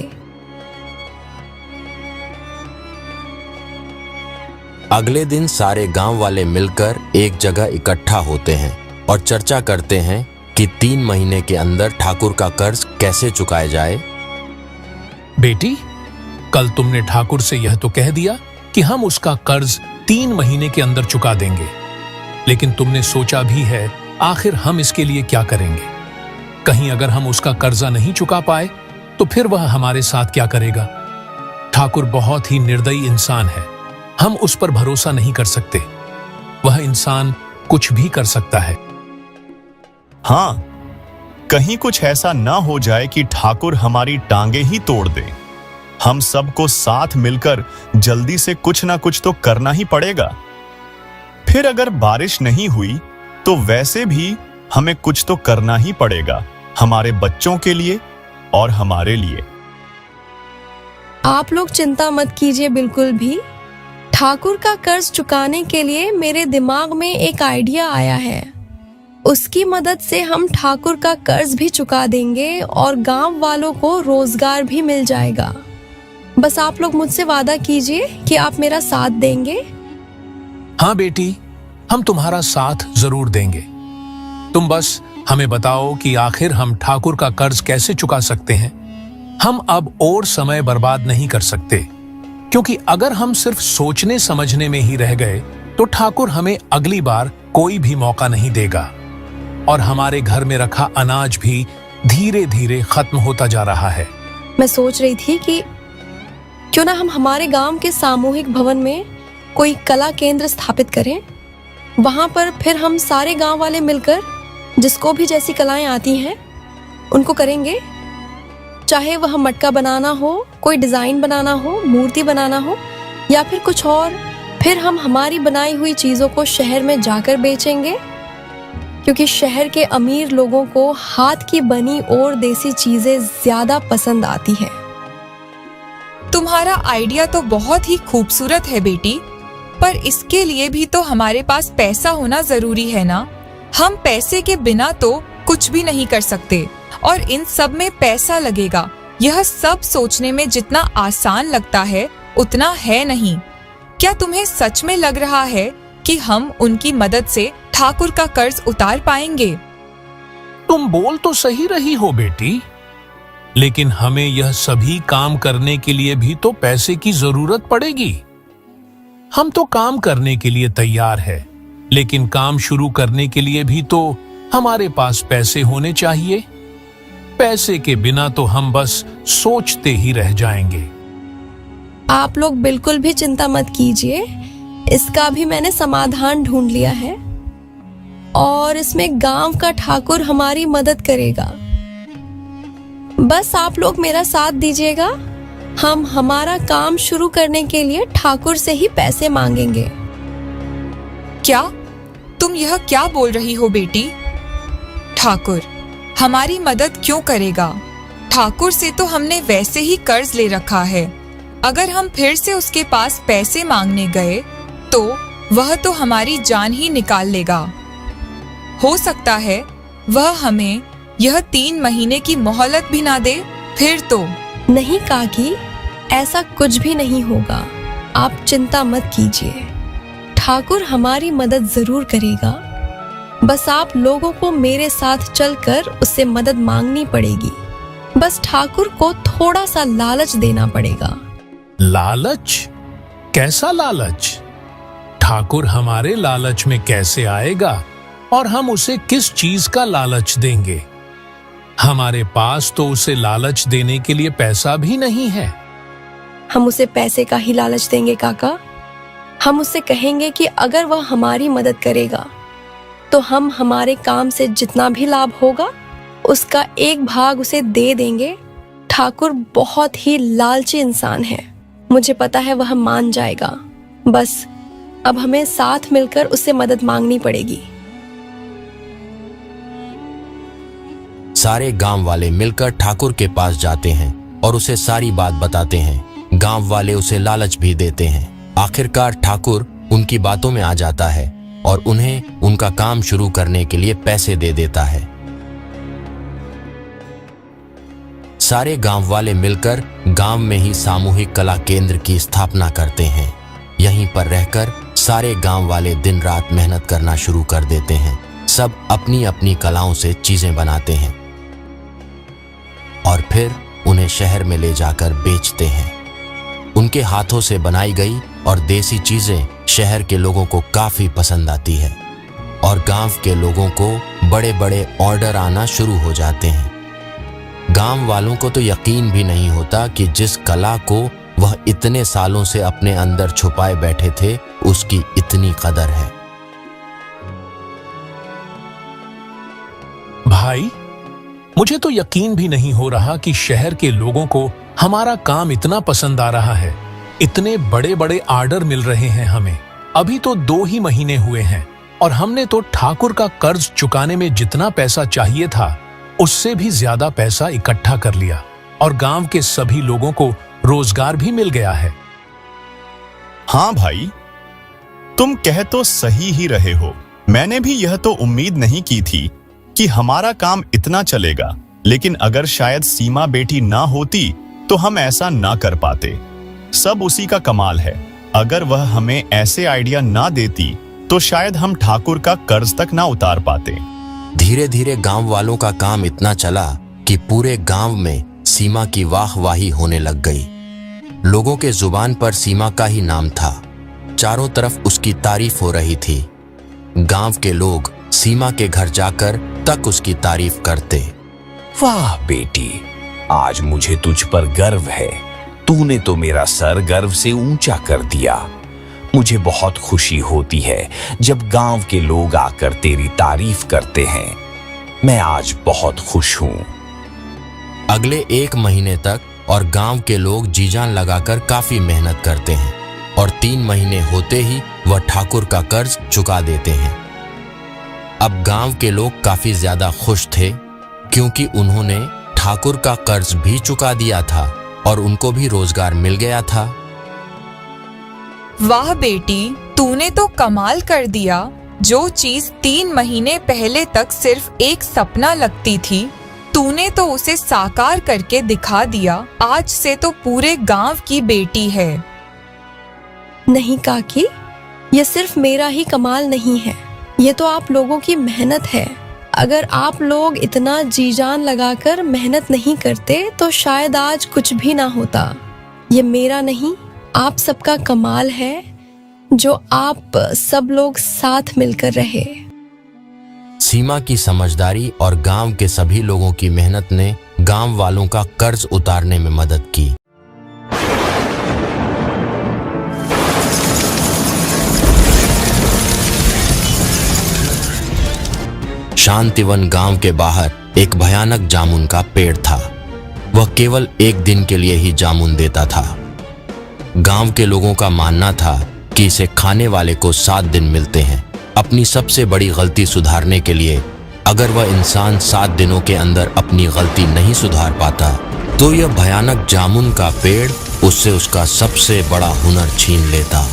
अगले दिन सारे गांव वाले मिलकर एक जगह इकट्ठा होते हैं और चर्चा करते हैं कि 3 महीने के अंदर ठाकुर का कर्ज कैसे चुकाया जाए। बेटी, कल तुमने ठाकुर से यह तो कह दिया कि हम उसका कर्ज 3 महीने के अंदर चुका देंगे, लेकिन तुमने सोचा भी है आखिर हम इसके लिए क्या करेंगे? कहीं अगर हम उसका कर्जा नहीं चुका पाए तो फिर वह हमारे साथ क्या करेगा? ठाकुर बहुत ही निर्दयी इंसान है, हम उस पर भरोसा नहीं कर सकते। वह इंसान कुछ भी कर सकता है। हाँ, कहीं कुछ ऐसा ना हो जाए कि ठाकुर हमारी टांगे ही तोड़ दे। हम सबको साथ मिलकर जल्दी से कुछ ना कुछ तो करना ही पड़ेगा। फिर अगर बारिश नहीं हुई तो वैसे भी हमें कुछ तो करना ही पड़ेगा, हमारे बच्चों के लिए और हमारे लिए। आप लोग चिंता मत कीजिए बिल्कुल भी। ठाकुर का कर्ज चुकाने के लिए मेरे दिमाग में एक आइडिया आया है। उसकी मदद से हम ठाकुर का कर्ज भी चुका देंगे और गांव वालों को रोजगार भी मिल जाएगा। बस आप लोग मुझसे वादा कीजिए कि आप मेरा साथ देंगे। हाँ बेटी, हम तुम्हारा साथ जरूर देंगे। तुम बस हमें बताओ कि आखिर हम ठाकुर का कर्ज कैसे चुका सकते हैं। हम अब और समय बर्बाद नहीं कर सकते, क्योंकि अगर हम सिर्फ सोचने समझने में ही रह गए तो ठाकुर हमें अगली बार कोई भी मौका नहीं देगा और हमारे घर में रखा अनाज भी धीरे धीरे खत्म होता जा रहा है। मैं सोच रही थी कि क्यों ना हम हमारे गांव के सामूहिक भवन में कोई कला केंद्र स्थापित करें। वहां पर फिर हम सारे गांव वाले मिलकर जिसको भी जैसी कलाएं आती हैं उनको करेंगे, चाहे वह मटका बनाना हो, कोई डिजाइन बनाना हो, मूर्ति बनाना हो या फिर कुछ और। फिर हम हमारी बनाई हुई चीजों को शहर में जाकर बेचेंगे, क्योंकि शहर के अमीर लोगों को हाथ की बनी और देसी चीजें ज्यादा पसंद आती हैं। तुम्हारा आइडिया तो बहुत ही खूबसूरत है बेटी, पर इसके लिए भी तो हमारे पास पैसा होना जरूरी है ना। हम पैसे के बिना तो कुछ भी नहीं कर सकते और इन सब में पैसा लगेगा। यह सब सोचने में जितना आसान लगता है उतना है नहीं। क्या तुम्हें सच में लग रहा है कि हम उनकी मदद से ठाकुर का कर्ज उतार पाएंगे? तुम बोल तो सही रही हो बेटी, लेकिन हमें यह सभी काम करने के लिए भी तो पैसे की जरूरत पड़ेगी। हम तो काम करने के लिए तैयार है, लेकिन काम शुरू करने के लिए भी तो हमारे पास पैसे होने चाहिए। पैसे के बिना तो हम बस सोचते ही रह जाएंगे। आप लोग बिल्कुल भी चिंता मत कीजिए, इसका भी मैंने समाधान ढूंढ लिया है और इसमें गांव का ठाकुर हमारी मदद करेगा। बस आप लोग मेरा साथ दीजिएगा, हम हमारा काम शुरू करने के लिए ठाकुर से ही पैसे मांगेंगे। क्या तुम यह क्या बोल रही हो बेटी? ठाकुर हमारी मदद क्यों करेगा? ठाकुर से तो हमने वैसे ही कर्ज ले रखा है। अगर हम फिर से उसके पास पैसे मांगने गए तो वह तो हमारी जान ही निकाल लेगा। हो सकता है वह हमें यह 3 महीने की मोहलत भी ना दे। फिर तो नहीं काकी, ऐसा कुछ भी नहीं होगा। आप चिंता मत कीजिए, ठाकुर हमारी मदद जरूर करेगा। बस आप लोगों को मेरे साथ चलकर उससे मदद मांगनी पड़ेगी। बस ठाकुर को थोड़ा सा लालच देना पड़ेगा। लालच? कैसा लालच? ठाकुर हमारे लालच में कैसे आएगा और हम उसे किस चीज का लालच देंगे? हमारे पास तो उसे लालच देने के लिए पैसा भी नहीं है। हम उसे पैसे का ही लालच देंगे काका। हम उससे कहेंगे कि अगर वह हमारी मदद करेगा तो हम हमारे काम से जितना भी लाभ होगा उसका एक भाग उसे दे देंगे। ठाकुर बहुत ही लालची इंसान है, मुझे पता है वह मान जाएगा। बस अब हमें साथ मिलकर उससे मदद मांगनी पड़ेगी। सारे गांव वाले मिलकर ठाकुर के पास जाते हैं और उसे सारी बात बताते हैं। गांव वाले उसे लालच भी देते हैं। आखिरकार ठाकुर उनकी बातों में आ जाता है और उन्हें उनका काम शुरू करने के लिए पैसे दे देता है। सारे गांव वाले मिलकर गांव में ही सामूहिक कला केंद्र की स्थापना करते हैं। यहीं पर रहकर सारे गांव वाले दिन रात मेहनत करना शुरू कर देते हैं। सब अपनी अपनी कलाओं से चीजें बनाते हैं और फिर उन्हें शहर में ले जाकर बेचते हैं। उनके हाथों से बनाई गई और देसी चीजें शहर के लोगों को काफी पसंद आती है और गांव के लोगों को बड़े बड़े ऑर्डर आना शुरू हो जाते हैं। गांव वालों को तो यकीन भी नहीं होता कि जिस कला को वह इतने सालों से अपने अंदर छुपाए बैठे थे उसकी इतनी कदर है। भाई, मुझे तो यकीन भी नहीं हो रहा कि शहर के लोगों को हमारा काम इतना पसंद आ रहा है। इतने बड़े बड़े ऑर्डर मिल रहे हैं हमें। अभी तो 2 ही महीने हुए हैं और हमने तो ठाकुर का कर्ज चुकाने में जितना पैसा चाहिए था उससे भी ज्यादा पैसा इकट्ठा कर लिया और गांव के सभी लोगों को रोजगार भी मिल गया है। हाँ भाई, तुम कह तो सही ही रहे हो। मैंने भी यह तो उम्मीद नहीं की थी कि हमारा काम इतना चलेगा, लेकिन अगर शायद सीमा बेटी ना होती तो हम ऐसा ना कर पाते। सब उसी का कमाल है। अगर वह हमें ऐसे आइडिया ना देती तो शायद हम ठाकुर का कर्ज तक ना उतार पाते। धीरे धीरे गांव वालों का काम इतना चला कि पूरे गांव में सीमा की वाहवाही होने लग गई। लोगों के जुबान पर सीमा का ही नाम था। चारों तरफ उसकी तारीफ हो रही थी। गांव के लोग सीमा के घर जाकर तक उसकी तारीफ करते। वाह बेटी, आज मुझे तुझ पर गर्व है। तूने तो मेरा सर गर्व से ऊंचा कर दिया। मुझे बहुत खुशी होती है जब गांव के लोग आकर तेरी तारीफ करते हैं। मैं आज बहुत खुश हूं। अगले 1 महीने तक और गांव के लोग जी जान लगाकर काफी मेहनत करते हैं और 3 महीने होते ही वह ठाकुर का कर्ज चुका देते हैं। अब गांव के लोग काफी ज्यादा खुश थे क्योंकि उन्होंने ठाकुर का कर्ज भी चुका दिया था और उनको भी रोजगार मिल गया था। वाह बेटी, तूने तो कमाल कर दिया। जो चीज 3 महीने पहले तक सिर्फ एक सपना लगती थी, तूने तो उसे साकार करके दिखा दिया। आज से तो पूरे गांव की बेटी है। नहीं काकी, ये सिर्फ मेरा ही कमाल नहीं है, ये तो आप लोगों की मेहनत है। अगर आप लोग इतना जी जान लगाकर मेहनत नहीं करते तो शायद आज कुछ भी ना होता। ये मेरा नहीं, आप सबका कमाल है जो आप सब लोग साथ मिलकर रहे। सीमा की समझदारी और गांव के सभी लोगों की मेहनत ने गांव वालों का कर्ज उतारने में मदद की। शांतिवन गांव के बाहर एक भयानक जामुन का पेड़ था। वह केवल 1 दिन के लिए ही जामुन देता था। गांव के लोगों का मानना था कि इसे खाने वाले को 7 दिन मिलते हैं। अपनी सबसे बड़ी गलती सुधारने के लिए अगर वह इंसान 7 दिनों के अंदर अपनी गलती नहीं सुधार पाता तो यह भयानक जामुन का पेड़ उससे उसका सबसे बड़ा हुनर छीन लेता।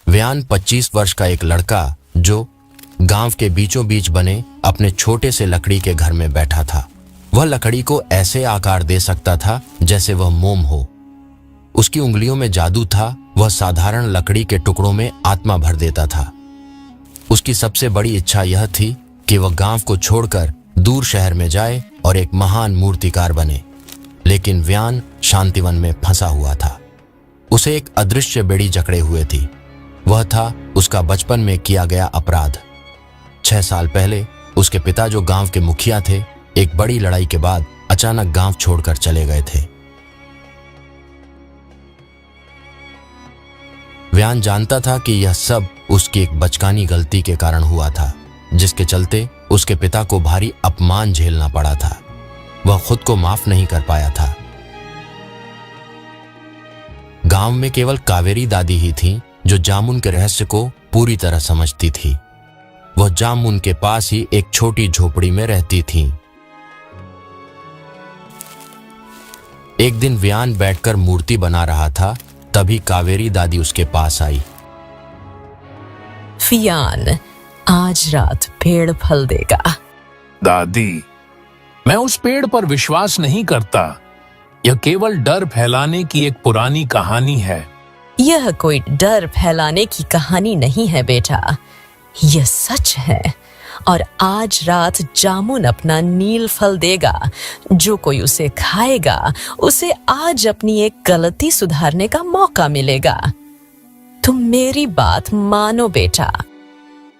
व्यान 25 वर्ष का एक लड़का जो गांव के बीचों बीच बने अपने छोटे से लकड़ी के घर में बैठा था। वह लकड़ी को ऐसे आकार दे सकता था जैसे वह मोम हो। उसकी उंगलियों में जादू था। वह साधारण लकड़ी के टुकड़ों में आत्मा भर देता था। उसकी सबसे बड़ी इच्छा यह थी कि वह गांव को छोड़कर दूर शहर में जाए और एक महान मूर्तिकार बने। लेकिन व्यान शांतिवन में फंसा हुआ था। उसे एक अदृश्य बेड़ी जकड़े हुए थी। वह था उसका बचपन में किया गया अपराध। 6 साल पहले उसके पिता जो गांव के मुखिया थे, एक बड़ी लड़ाई के बाद अचानक गांव छोड़कर चले गए थे। व्यान जानता था कि यह सब उसकी एक बचकानी गलती के कारण हुआ था, जिसके चलते उसके पिता को भारी अपमान झेलना पड़ा था। वह खुद को माफ नहीं कर पाया था। गांव में केवल कावेरी दादी ही थी जो जामुन के रहस्य को पूरी तरह समझती थी। वह जामुन के पास ही एक छोटी झोपड़ी में रहती थी। एक दिन व्यान बैठकर मूर्ति बना रहा था, तभी कावेरी दादी उसके पास आई। व्यान, आज रात पेड़ फल देगा। दादी, मैं उस पेड़ पर विश्वास नहीं करता। यह केवल डर फैलाने की एक पुरानी कहानी है। यह कोई डर फैलाने की कहानी नहीं है बेटा, यह सच है। और आज रात जामुन अपना नील फल देगा। जो कोई उसे खाएगा उसे आज अपनी एक गलती सुधारने का मौका मिलेगा। तुम मेरी बात मानो बेटा।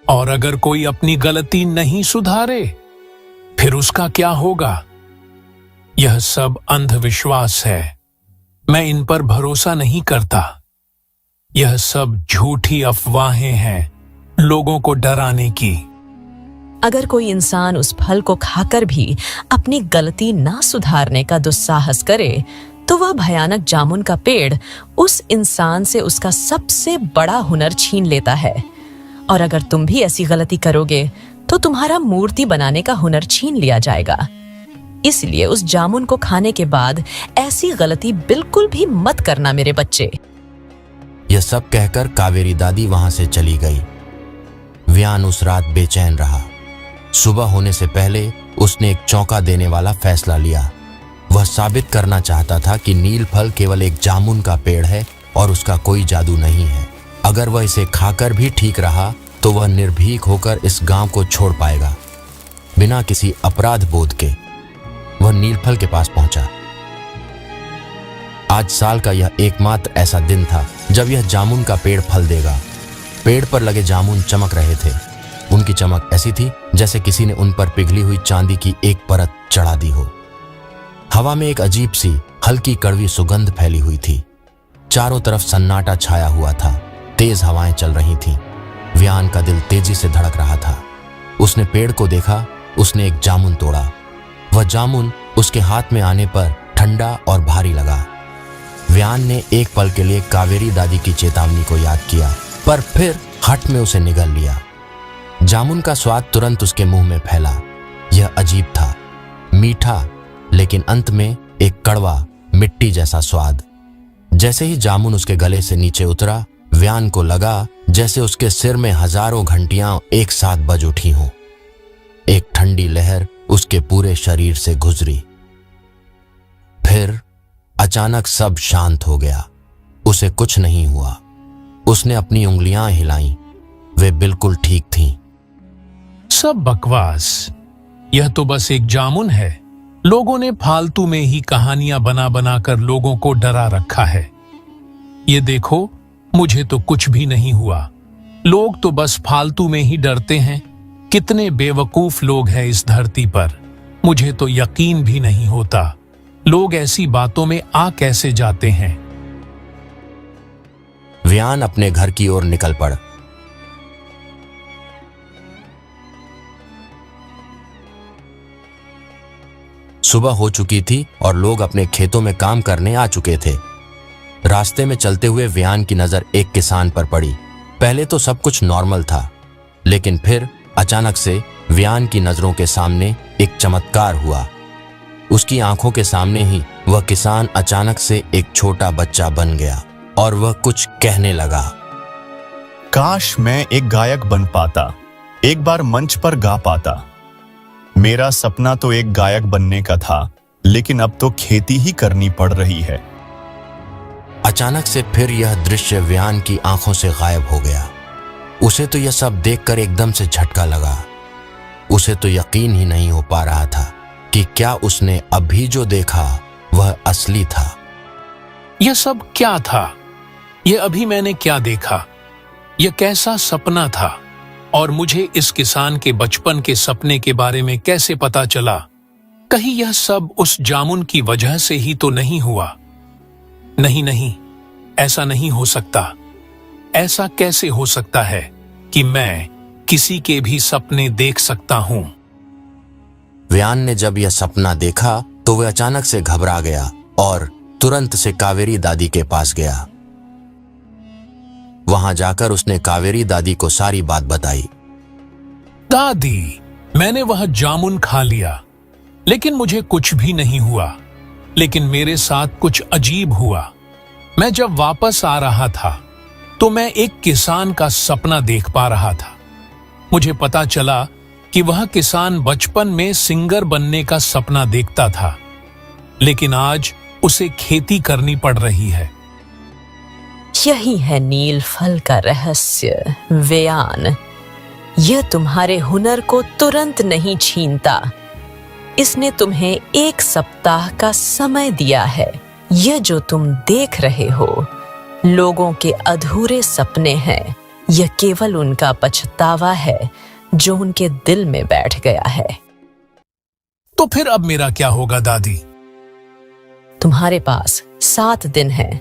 और अगर कोई अपनी गलती नहीं सुधारे, फिर उसका क्या होगा? यह सब अंधविश्वास है। मैं इन पर भरोसा नहीं करता। यह सब झूठी अफवाहें हैं, लोगों को डराने की। अगर कोई इंसान उस फल को खाकर भी अपनी गलती ना सुधारने का दुस्साहस करे, तो वह भयानक जामुन का पेड़ उस इंसान से उसका सबसे बड़ा हुनर छीन लेता है। और अगर तुम भी ऐसी गलती करोगे, तो तुम्हारा मूर्ति बनाने का हुनर छीन लिया जाएगा। इसलिए उस जामुन को खाने के बाद ऐसी गलती बिल्कुल भी मत करना मेरे बच्चे। यह सब कहकर कावेरी दादी वहां से चली गई। व्यान उस रात बेचैन रहा। सुबह होने से पहले उसने एक चौंका देने वाला फैसला लिया। वह साबित करना चाहता था कि नील फल केवल एक जामुन का पेड़ है और उसका कोई जादू नहीं है। अगर वह इसे खाकर भी ठीक रहा, तो वह निर्भीक होकर इस गांव को छोड़ पाएगा। बिना किसी अपराध बोध के वह नीलफल के पास पहुंचा। आज साल का यह एकमात्र ऐसा दिन था जब यह जामुन का पेड़ फल देगा। पेड़ पर लगे जामुन चमक रहे थे। उनकी चमक ऐसी थी जैसे किसी ने उन पर पिघली हुई चांदी की एक परत चढ़ा दी हो। हवा में एक अजीब सी हल्की कड़वी सुगंध फैली हुई थी। चारों तरफ सन्नाटा छाया हुआ था। तेज हवाएं चल रही थीं। व्यान का दिल तेजी से धड़क रहा था। उसने पेड़ को देखा। उसने एक जामुन तोड़ा। वह जामुन उसके हाथ में आने पर ठंडा और भारी लगा। व्यान ने एक पल के लिए कावेरी दादी की चेतावनी को याद किया, पर फिर हठ में उसे निगल लिया। जामुन का स्वाद तुरंत उसके मुंह में फैला। यह अजीब था, मीठा, लेकिन अंत में एक कड़वा मिट्टी जैसा स्वाद। जैसे ही जामुन उसके गले से नीचे उतरा, व्यान को लगा जैसे उसके सिर में हजारों घंटियां एक साथ बज उठी हों। एक ठंडी लहर उसके पूरे शरीर से गुजरी। फिर अचानक सब शांत हो गया। उसे कुछ नहीं हुआ। उसने अपनी उंगलियां हिलाईं। वे बिल्कुल ठीक थीं। सब बकवास। यह तो बस एक जामुन है। लोगों ने फालतू में ही कहानियां बना बना कर लोगों को डरा रखा है। ये देखो, मुझे तो कुछ भी नहीं हुआ। लोग तो बस फालतू में ही डरते हैं। कितने बेवकूफ लोग हैं इस धरती पर। मुझे तो यकीन भी नहीं होता लोग ऐसी बातों में आ कैसे जाते हैं। व्यान अपने घर की ओर निकल पड़ा। सुबह हो चुकी थी और लोग अपने खेतों में काम करने आ चुके थे। रास्ते में चलते हुए व्यान की नजर एक किसान पर पड़ी। पहले तो सब कुछ नॉर्मल था, लेकिन फिर अचानक से व्यान की नजरों के सामने एक चमत्कार हुआ। उसकी आंखों के सामने ही वह किसान अचानक से एक छोटा बच्चा बन गया और वह कुछ कहने लगा। काश मैं एक गायक बन पाता, एक बार मंच पर गा पाता। मेरा सपना तो एक गायक बनने का था, लेकिन अब तो खेती ही करनी पड़ रही है। अचानक से फिर यह दृश्य व्यान की आंखों से गायब हो गया। उसे तो यह सब देखकर एकदम से झटका लगा। उसे तो यकीन ही नहीं हो पा रहा था कि क्या उसने अभी जो देखा वह असली था। यह सब क्या था? यह अभी मैंने क्या देखा? यह कैसा सपना था? और मुझे इस किसान के बचपन के सपने के बारे में कैसे पता चला? कहीं यह सब उस जामुन की वजह से ही तो नहीं हुआ? नहीं नहीं, ऐसा नहीं हो सकता। ऐसा कैसे हो सकता है कि मैं किसी के भी सपने देख सकता हूं? व्यान ने जब यह सपना देखा तो वह अचानक से घबरा गया और तुरंत से कावेरी दादी के पास गया। वहां जाकर उसने कावेरी दादी को सारी बात बताई। दादी, मैंने वह जामुन खा लिया, लेकिन मुझे कुछ भी नहीं हुआ। लेकिन मेरे साथ कुछ अजीब हुआ। मैं जब वापस आ रहा था तो मैं एक किसान का सपना देख पा रहा था। मुझे पता चला कि वह किसान बचपन में सिंगर बनने का सपना देखता था, लेकिन आज उसे खेती करनी पड़ रही है। यही है नील फल का रहस्य, व्यान। यह तुम्हारे हुनर को तुरंत नहीं छीनता। इसने तुम्हें 1 सप्ताह का समय दिया है। यह जो तुम देख रहे हो लोगों के अधूरे सपने हैं। यह केवल उनका पछतावा है जो उनके दिल में बैठ गया है। तो फिर अब मेरा क्या होगा दादी? तुम्हारे पास 7 दिन हैं।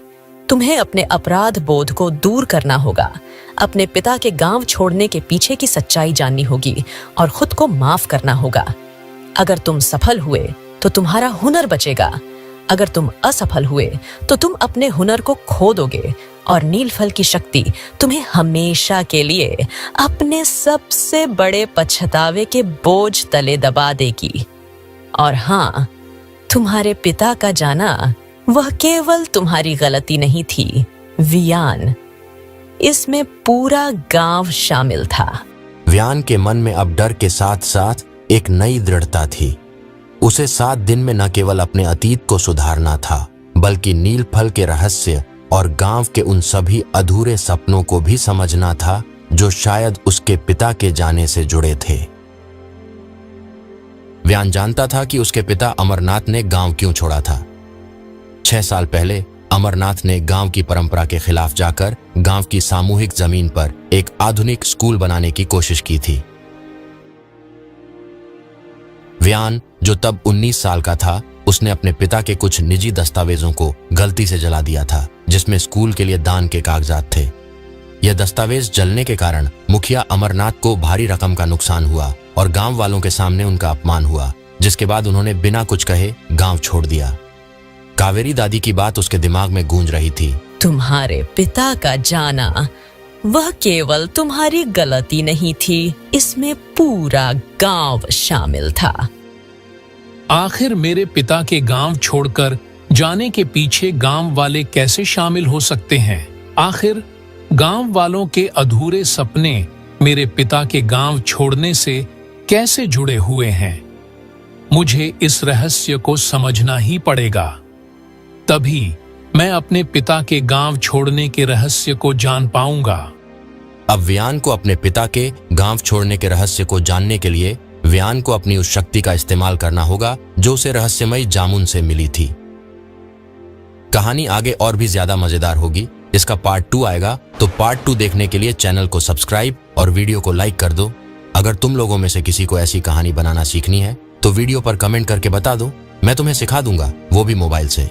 तुम्हें अपने अपराध बोध को दूर करना होगा। अपने पिता के गांव छोड़ने के पीछे की सच्चाई जाननी होगी और खुद को माफ करना होगा। अगर तुम सफल हुए तो तुम्हारा हुनर बचेगा। अगर तुम असफल हुए तो तुम अपने हुनर को खो दोगे और नीलफल की शक्ति तुम्हें हमेशा के लिए अपने सबसे बड़े पछतावे के बोझ तले दबा देगी। और हाँ, तुम्हारे पिता का जाना वह केवल तुम्हारी गलती नहीं थी, व्यान। इसमें पूरा गांव शामिल था। व्यान के मन में अब डर के साथ साथ एक नई दृढ़ता थी। उसे 7 दिन में न केवल अपने अतीत को सुधारना था, बल्कि नीलफल के रहस्य और गांव के उन सभी अधूरे सपनों को भी समझना था जो शायद उसके पिता के जाने से जुड़े थे। व्यान जानता था कि उसके पिता अमरनाथ ने गांव क्यों छोड़ा था। 6 साल पहले अमरनाथ ने गांव की परंपरा के खिलाफ जाकर गांव की सामूहिक जमीन पर एक आधुनिक स्कूल बनाने की कोशिश की थी। व्यान, जो तब 19 साल का था, उसने अपने पिता के कुछ निजी दस्तावेजों को गलती से जला दिया था, जिसमें स्कूल के लिए दान के कागजात थे। यह दस्तावेज जलने के कारण मुखिया अमरनाथ को भारी रकम का नुकसान हुआ और गांव वालों के सामने उनका अपमान हुआ, जिसके बाद उन्होंने बिना कुछ कहे गांव छोड़ दिया। कावेरी दादी की बात उसके दिमाग में गूंज रही थी। तुम्हारे पिता का जाना वह केवल तुम्हारी गलती नहीं थी, इसमें पूरा गांव शामिल था। आखिर मेरे पिता के गांव छोड़कर जाने के पीछे गांव वाले कैसे शामिल हो सकते हैं? आखिर गांव वालों के अधूरे सपने मेरे पिता के गांव छोड़ने से कैसे जुड़े हुए हैं? मुझे इस रहस्य को समझना ही पड़ेगा। तभी मैं अपने पिता के गांव छोड़ने के रहस्य को जान पाऊंगा। अब व्यान को अपने पिता के गांव छोड़ने के रहस्य को जानने के लिए व्यान को अपनी उस शक्ति का इस्तेमाल करना होगा जो उसे रहस्यमयी जामुन से मिली थी। कहानी आगे और भी ज्यादा मजेदार होगी। इसका पार्ट 2 आएगा, तो पार्ट 2 देखने के लिए चैनल को सब्सक्राइब और वीडियो को लाइक कर दो। अगर तुम लोगों में से किसी को ऐसी कहानी बनाना सीखनी है तो वीडियो पर कमेंट करके बता दो, मैं तुम्हें सिखा दूंगा, वो भी मोबाइल से।